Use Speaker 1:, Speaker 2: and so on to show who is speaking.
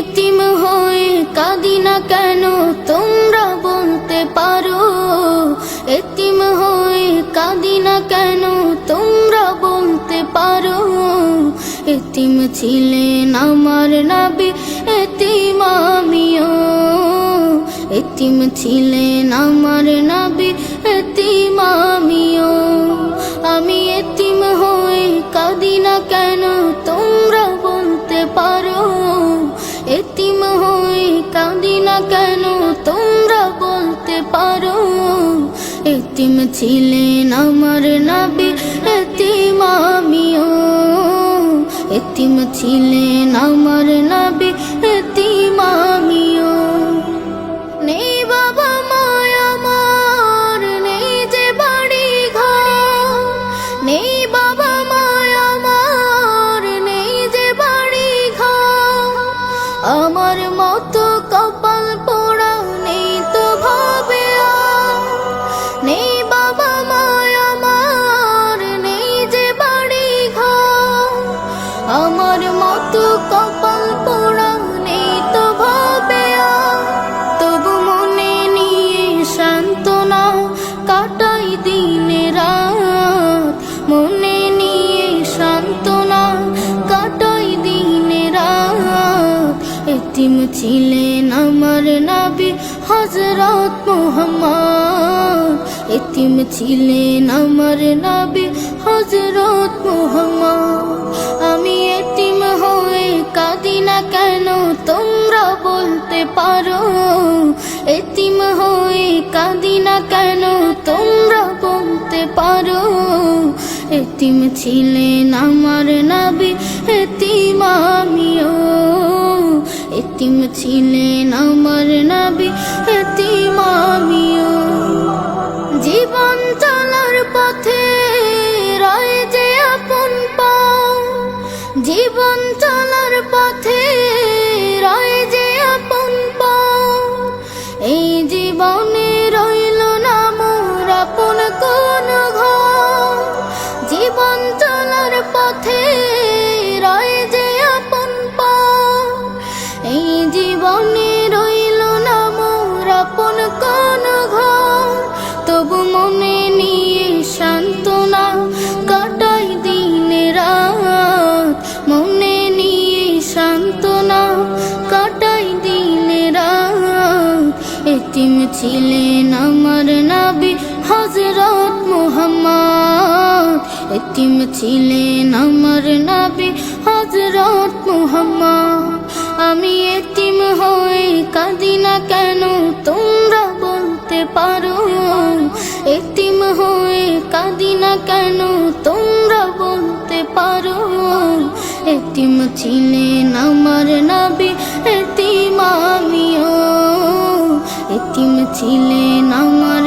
Speaker 1: এতিম হয়ে কাঁদি না কেন তোমরা বলতে পারো? এতিম হয়ে কাঁদি না কেন তোমরা বলতে পারো? এতিম ছিলেন আমার নবী, এতিম আমিও। এতিম ছিলেন আমার নবী, এতিম আমিও। আমি এতিম হয়ে কাঁদি না কেন তোমরা বলতে পারো? এতিম হয়ে কাঁদি না কেন তোমরা বলতে পারো? এতিম ছিলেন আমার নবী, এতিম আমিও। এতিম ছিলেন আমার নবী, এতিম আমিও। নেই বাবা মায় আমার, নেই যে বাড়ি ঘর। নেই বাবা মায় আমার, নেই যে বাড়ি ঘর। আমার মতো কপাল পোড়া নেই তো ভাবে আর। নেই বাবা মায় আমার, নেই যে বাড়ি ঘর। আমার মতো কপাল পোড়া নেই তো ভাবে আর। তবু মনে নিয়ে সান্ত্বনা কাটাই দিনে রাত। মনে নিয়ে সান্ত্বনা কাটাই দিনে রাত। এতিম ছিলেন আমার নবী হযরত মুহাম্মদ। এতিম ছিলেন আমার নবী হযরত মুহাম্মদ। আমি এতিম হয়ে কাঁদি না কেন তোমরা বলতে পারো? এতিম হয়ে কাঁদি না কেন তোমরা বলতে পারো? এতিম ছিলেন আমার নবী, এতিম আমিও। এতিম ছিলেন আমার নবী, এতিম আমিও। জীবন চলার পথে রয় যে আপন পাও। জীবন চলার পথে রয় যে আপন পাও। এই জীবনে রইল না মোর আপন কোন ঘর। জীবন চলার পথে রয় যে আপন পাও। এই জীবনে রইল না মোর আপন কোন ঘর। তবু মনে নিয়ে সান্ত্বনা কাটাই দিনে রাত। মনে নিয়ে সান্ত্বনা কাটাই দিনে রাত। এতিম ছিলেন আমার নবী হযরত মুহাম্মদ। এতিম ছিলেন আমার নবী হযরত মুহাম্মদ। আমি এতিম হয়ে কাঁদি না কেন তোমরা বলতে পারো? এতিম হয়ে কাঁদি না কেন তোমরা বলতে পারো? এতিম ছিলেন আমার নবী, এতিম আমিও। এতিম ছিলেন আমার